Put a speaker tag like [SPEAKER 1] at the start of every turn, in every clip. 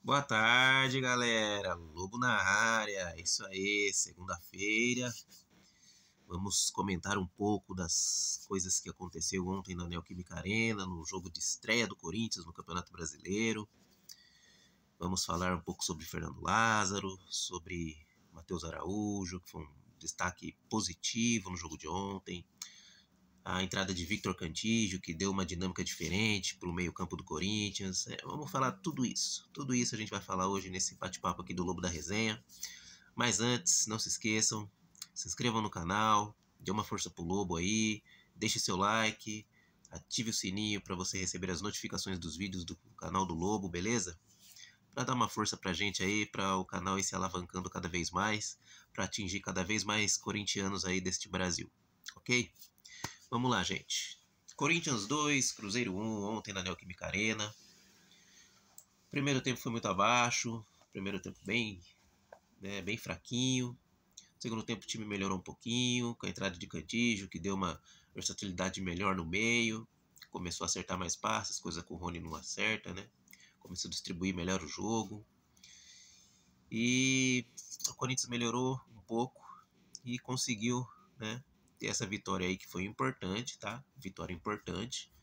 [SPEAKER 1] Boa tarde, galera. Lobo na área. Isso aí, segunda-feira. Vamos comentar um pouco das coisas que aconteceu ontem na Neoquímica Arena, no jogo de estreia do Corinthians no Campeonato Brasileiro. Vamos falar um pouco sobre Fernando Lázaro, sobre Matheus Araújo, que foi um destaque positivo no jogo de ontem. A entrada de Victor Cantillo, que deu uma dinâmica diferente para o meio-campo do Corinthians. Vamos falar tudo isso. Tudo isso a gente vai falar hoje nesse bate-papo aqui do Lobo da Resenha. Mas antes, não se esqueçam, se inscrevam no canal, dê uma força pro Lobo aí, deixe seu like, ative o sininho para você receber as notificações dos vídeos do canal do Lobo, beleza? Para dar uma força pra gente aí, para o canal ir se alavancando cada vez mais, para atingir cada vez mais corintianos aí deste Brasil, ok? Vamos lá, gente. Corinthians 2, Cruzeiro 1, ontem na Neoquímica Arena. Primeiro tempo foi muito abaixo. Primeiro tempo bem fraquinho. Segundo tempo o time melhorou um pouquinho, com a entrada de Cantillo, que deu uma versatilidade melhor no meio. Começou a acertar mais passes, coisa que o Rony não acerta, né? Começou a distribuir melhor o jogo. E o Corinthians melhorou um pouco e conseguiu, né, ter essa vitória aí que foi importante, tá? Vitória importante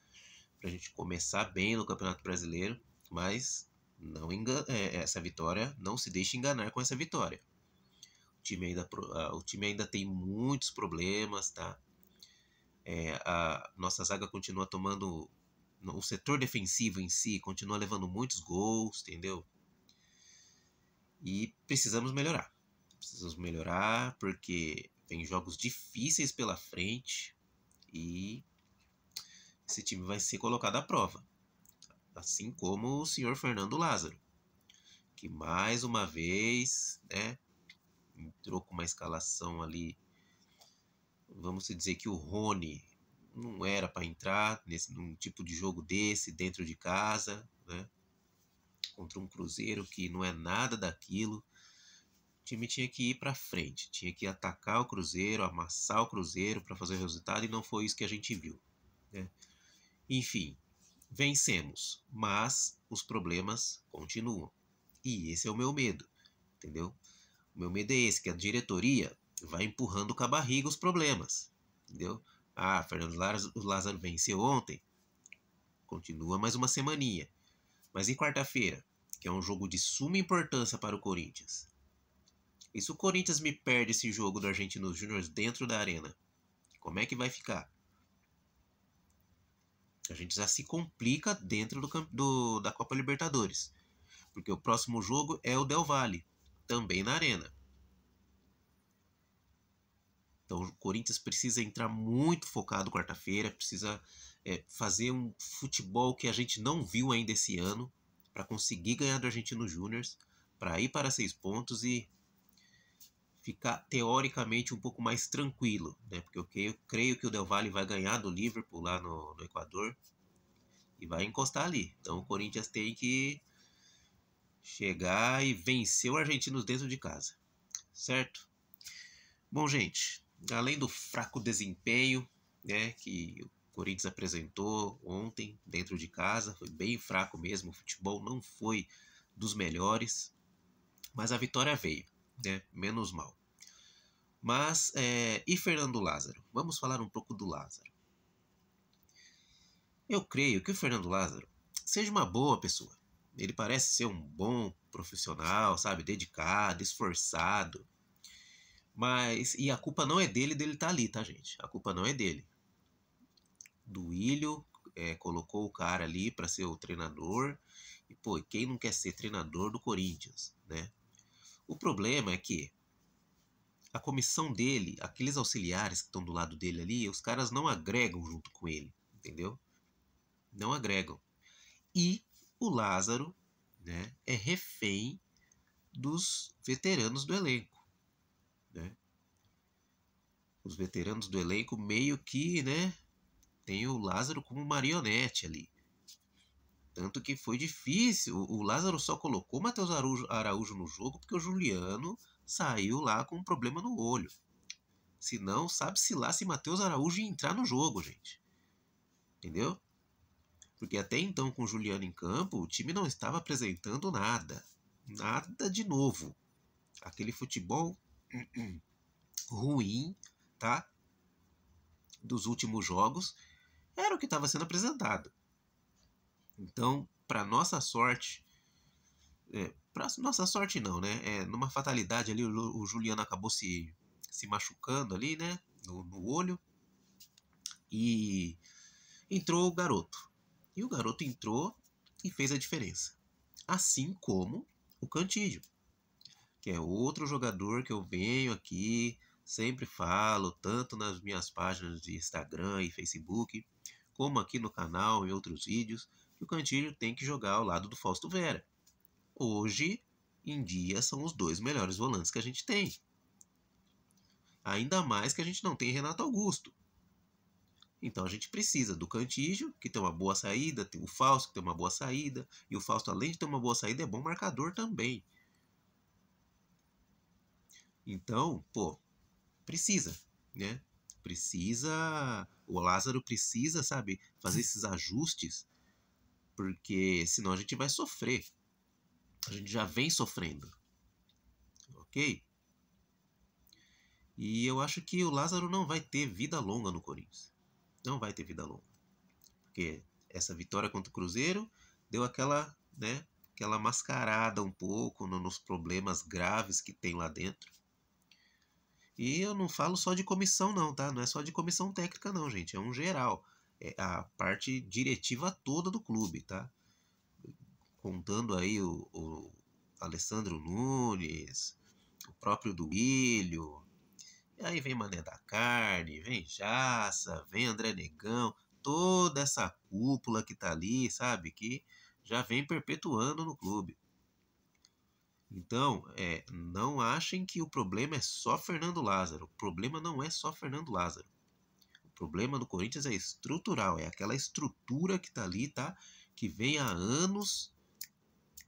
[SPEAKER 1] pra gente começar bem no Campeonato Brasileiro, mas não essa vitória, não se deixe enganar com essa vitória. O time ainda tem muitos problemas, tá? A nossa zaga continua tomando, o setor defensivo em si continua levando muitos gols, entendeu? E precisamos melhorar. Precisamos melhorar porque tem jogos difíceis pela frente e esse time vai ser colocado à prova. Assim como o senhor Fernando Lázaro, que mais uma vez, né, entrou com uma escalação ali. Vamos dizer que o Rony não era para entrar num tipo de jogo desse dentro de casa, né? Contra um Cruzeiro que não é nada daquilo. O time tinha que ir para frente, tinha que atacar o Cruzeiro, amassar o Cruzeiro para fazer o resultado, e não foi isso que a gente viu, né? Enfim, vencemos, mas os problemas continuam. E esse é o meu medo, entendeu? O meu medo é esse, que a diretoria vai empurrando com a barriga os problemas, entendeu? Ah, Fernando Lázaro venceu ontem, continua mais uma semaninha. Mas e quarta-feira, que é um jogo de suma importância para o Corinthians? E se o Corinthians me perde esse jogo do Argentinos Júnior dentro da arena, como é que vai ficar? A gente já se complica dentro da Copa Libertadores, porque o próximo jogo é o Del Valle, também na arena. Então o Corinthians precisa entrar muito focado quarta-feira, precisa fazer um futebol que a gente não viu ainda esse ano, para conseguir ganhar do Argentinos Júnior, para ir para 6 pontos e ficar teoricamente um pouco mais tranquilo, né? Porque eu creio que o Del Valle vai ganhar do Liverpool lá no Equador e vai encostar ali. Então o Corinthians tem que chegar e vencer o Argentinos dentro de casa, certo? Bom, gente, além do fraco desempenho, né, que o Corinthians apresentou ontem dentro de casa, foi bem fraco mesmo, o futebol não foi dos melhores, mas a vitória veio, né, menos mal. Mas, e Fernando Lázaro? Vamos falar um pouco do Lázaro. Eu creio que o Fernando Lázaro seja uma boa pessoa. Ele parece ser um bom profissional, sabe, dedicado, esforçado. E a culpa não é dele estar ali, tá, gente? A culpa não é dele. Duílio colocou o cara ali para ser o treinador. E, pô, quem não quer ser treinador do Corinthians, né? O problema é que a comissão dele, aqueles auxiliares que estão do lado dele ali, os caras não agregam junto com ele, entendeu? Não agregam. E o Lázaro, né, é refém dos veteranos do elenco, né? Os veteranos do elenco meio que, né, tem o Lázaro como marionete ali. Tanto que foi difícil. O Lázaro só colocou o Matheus Araújo no jogo porque o Juliano saiu lá com um problema no olho. Se não, sabe-se lá se Matheus Araújo ia entrar no jogo, gente. Entendeu? Porque até então, com o Juliano em campo, o time não estava apresentando nada. Nada de novo. Aquele futebol ruim, tá? Dos últimos jogos, era o que estava sendo apresentado. Então, para nossa sorte, para nossa sorte não, né? Numa fatalidade ali, o Juliano acabou se machucando ali, né? No olho. E entrou o garoto. E o garoto entrou e fez a diferença. Assim como o Cantillo, que é outro jogador que eu venho aqui, sempre falo, tanto nas minhas páginas de Instagram e Facebook, como aqui no canal e outros vídeos, que o Cantillo tem que jogar ao lado do Fausto Vera. Hoje em dia são os dois melhores volantes que a gente tem. Ainda mais que a gente não tem Renato Augusto. Então a gente precisa do Cantillo, que tem uma boa saída, tem o Fausto, que tem uma boa saída, e o Fausto, além de ter uma boa saída, é bom marcador também. Então, precisa, né? O Lázaro precisa, sabe, fazer esses ajustes, porque senão a gente vai sofrer. A gente já vem sofrendo, ok? E eu acho que o Lázaro não vai ter vida longa no Corinthians. Não vai ter vida longa. Porque essa vitória contra o Cruzeiro deu aquela, né, aquela mascarada um pouco nos problemas graves que tem lá dentro. E eu não falo só de comissão não, tá? Não é só de comissão técnica não, gente. É um geral. É a parte diretiva toda do clube, tá? Contando aí o Alessandro Nunes, o próprio Duílio. E aí vem Mané da Carne, vem Jaça, vem André Negão. Toda essa cúpula que tá ali, sabe? Que já vem perpetuando no clube. Então, não achem que o problema é só Fernando Lázaro. O problema não é só Fernando Lázaro. O problema do Corinthians é estrutural, é aquela estrutura que tá ali, tá? Que vem há anos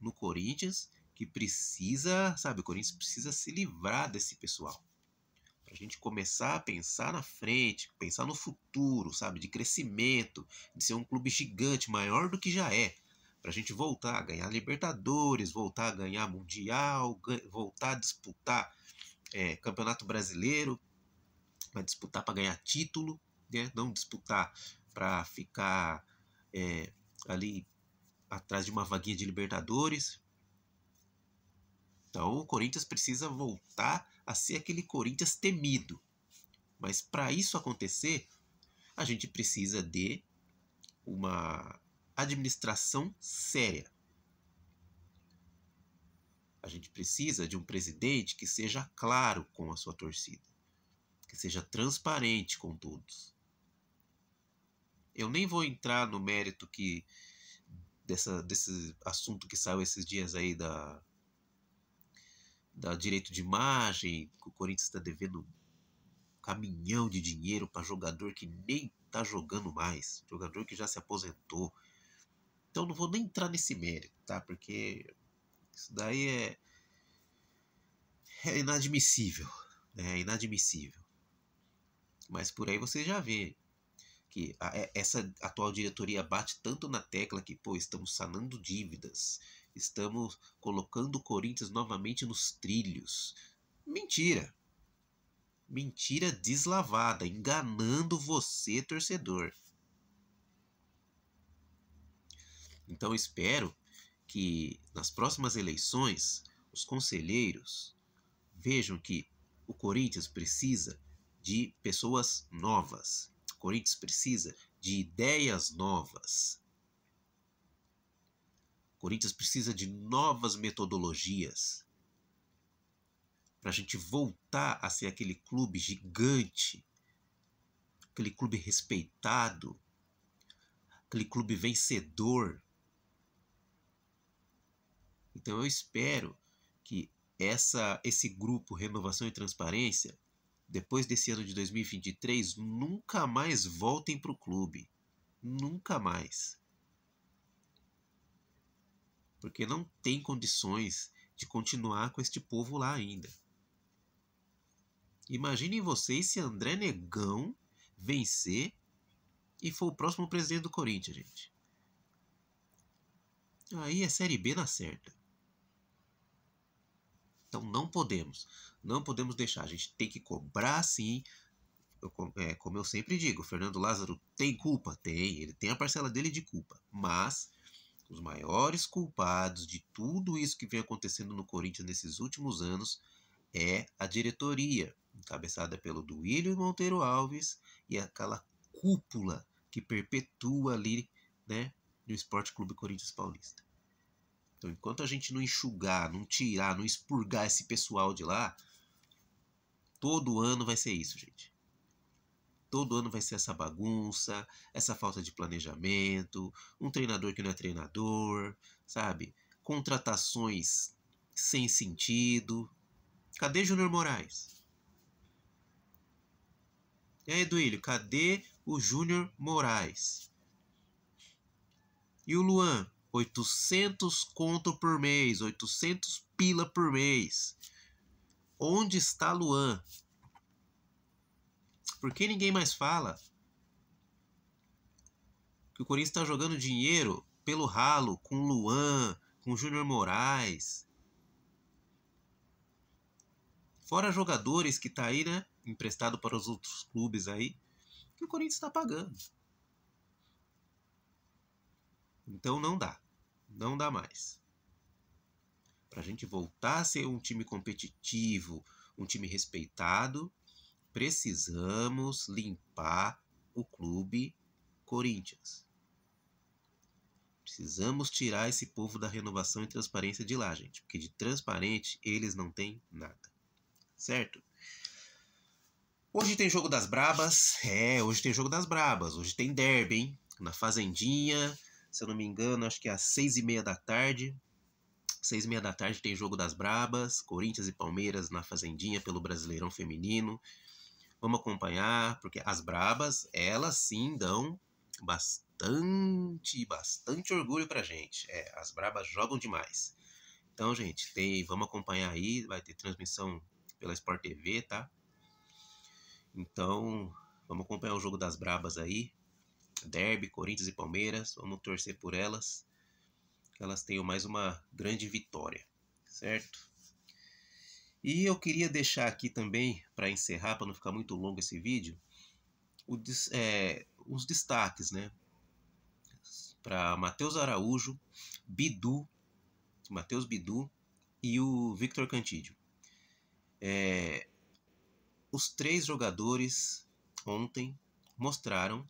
[SPEAKER 1] no Corinthians, que precisa, sabe, o Corinthians precisa se livrar desse pessoal. Pra gente começar a pensar na frente, pensar no futuro, sabe, de crescimento, de ser um clube gigante, maior do que já é. Pra gente voltar a ganhar Libertadores, voltar a ganhar Mundial, voltar a disputar Campeonato Brasileiro, vai disputar para ganhar título, né? Não disputar para ficar ali atrás de uma vaguinha de Libertadores. Então o Corinthians precisa voltar a ser aquele Corinthians temido. Mas para isso acontecer, a gente precisa de uma administração séria. A gente precisa de um presidente que seja claro com a sua torcida, que seja transparente com todos. Eu nem vou entrar no mérito desse assunto que saiu esses dias aí da direito de imagem, que o Corinthians está devendo um caminhão de dinheiro para jogador que nem está jogando mais, jogador que já se aposentou. Então não vou nem entrar nesse mérito, tá? Porque isso daí é inadmissível, né? É inadmissível. Mas por aí você já vê que essa atual diretoria bate tanto na tecla que, estamos sanando dívidas, estamos colocando o Corinthians novamente nos trilhos. Mentira! Mentira deslavada, enganando você, torcedor. Então espero que nas próximas eleições os conselheiros vejam que o Corinthians precisa de pessoas novas. O Corinthians precisa de ideias novas. O Corinthians precisa de novas metodologias para a gente voltar a ser aquele clube gigante, aquele clube respeitado, aquele clube vencedor. Então eu espero que esse grupo Renovação e Transparência, depois desse ano de 2023, nunca mais voltem para o clube. Nunca mais. Porque não tem condições de continuar com este povo lá ainda. Imaginem vocês se André Negão vencer e for o próximo presidente do Corinthians, gente. Aí é Série B na certa. Então não podemos deixar. A gente tem que cobrar sim. Como eu sempre digo, o Fernando Lázaro tem culpa? Tem, ele tem a parcela dele de culpa. Mas os maiores culpados de tudo isso que vem acontecendo no Corinthians nesses últimos anos é a diretoria, encabeçada pelo Duílio Monteiro Alves e aquela cúpula que perpetua ali, né, no Esporte Clube Corinthians Paulista. Então, enquanto a gente não enxugar, não tirar, não expurgar esse pessoal de lá, todo ano vai ser isso, gente. Todo ano vai ser essa bagunça, essa falta de planejamento, um treinador que não é treinador, sabe? Contratações sem sentido. Cadê Júnior Moraes? E aí, Duílio, cadê o Júnior Moraes? E o Luan? 800 conto por mês, 800 pila por mês. Onde está Luan? Por que ninguém mais fala? Que o Corinthians está jogando dinheiro pelo ralo com o Luan, com o Júnior Moraes. Fora jogadores que tá aí, né? Emprestado para os outros clubes aí, que o Corinthians está pagando. Então não dá. Não dá mais. Para a gente voltar a ser um time competitivo, um time respeitado, precisamos limpar o clube Corinthians. Precisamos tirar esse povo da renovação e transparência de lá, gente. Porque de transparente eles não têm nada. Certo? Hoje tem jogo das brabas. Hoje tem jogo das brabas. Hoje tem derby, hein? Na Fazendinha. Se eu não me engano, acho que é às 6h30 da tarde. 6h30 da tarde tem jogo das brabas. Corinthians e Palmeiras na Fazendinha pelo Brasileirão Feminino. Vamos acompanhar, porque as brabas, elas sim dão bastante orgulho pra gente. As brabas jogam demais. Então, gente, vamos acompanhar aí. Vai ter transmissão pela Sport TV, tá? Então, vamos acompanhar o jogo das brabas aí. Derby, Corinthians e Palmeiras. Vamos torcer por elas. Que elas tenham mais uma grande vitória. Certo? E eu queria deixar aqui também, para encerrar, para não ficar muito longo esse vídeo, os destaques, né? Para Matheus Araújo, Matheus Bidu e o Victor Cantídio. Os 3 jogadores ontem mostraram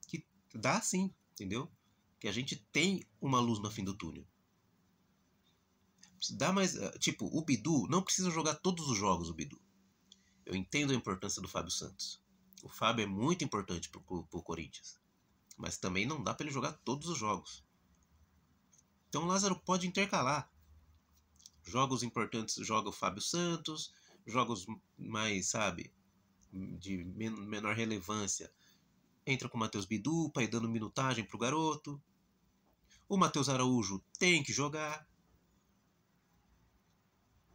[SPEAKER 1] que dá sim, entendeu? Que a gente tem uma luz no fim do túnel. Dá mais, tipo, o Bidu não precisa jogar todos os jogos, o Bidu. Eu entendo a importância do Fábio Santos. O Fábio é muito importante pro Corinthians. Mas também não dá para ele jogar todos os jogos. Então o Lázaro pode intercalar. Jogos importantes joga o Fábio Santos, jogos mais, sabe, de menor relevância, entra com o Matheus Bidu para ir dando minutagem pro garoto. O Matheus Araújo tem que jogar.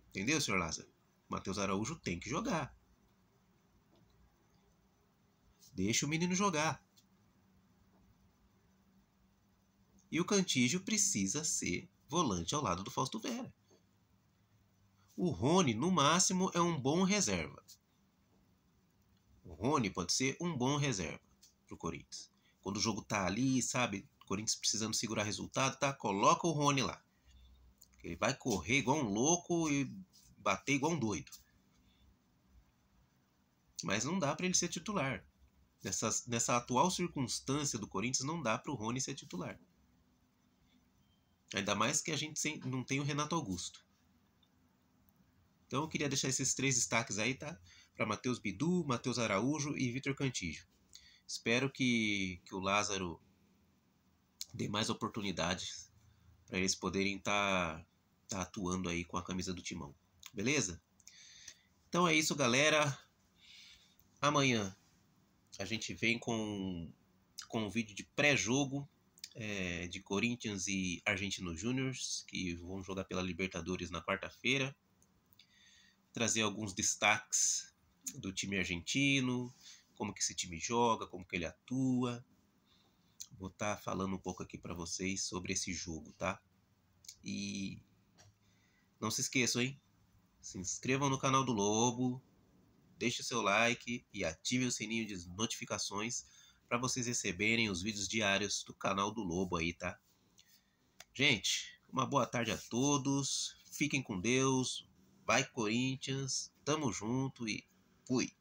[SPEAKER 1] Entendeu, senhor Lázaro? O Matheus Araújo tem que jogar. Deixa o menino jogar. E o Cantígio precisa ser volante ao lado do Fausto Vera. O Rony, no máximo, é um bom reserva. O Rony pode ser um bom reserva pro Corinthians. Quando o jogo tá ali, sabe, o Corinthians precisando segurar resultado, tá? Coloca o Rony lá. Ele vai correr igual um louco e bater igual um doido. Mas não dá para ele ser titular. Nessa atual circunstância do Corinthians, não dá para o Rony ser titular. Ainda mais que a gente não tem o Renato Augusto. Então eu queria deixar esses 3 destaques aí, tá? Para Matheus Bidu, Matheus Araújo e Victor Cantígio. Espero que o Lázaro dê mais oportunidades para eles poderem estar atuando aí com a camisa do Timão. Beleza? Então é isso, galera. Amanhã a gente vem com um vídeo de pré-jogo de Corinthians e Argentinos Júniors, que vão jogar pela Libertadores na quarta-feira. Trazer alguns destaques do time argentino, como que esse time joga, como que ele atua. Vou estar falando um pouco aqui para vocês sobre esse jogo, tá? E não se esqueçam, hein? Se inscrevam no canal do Lobo, deixe o seu like e ative o sininho de notificações para vocês receberem os vídeos diários do canal do Lobo aí, tá? Gente, uma boa tarde a todos. Fiquem com Deus. Vai Corinthians. Tamo junto e fui.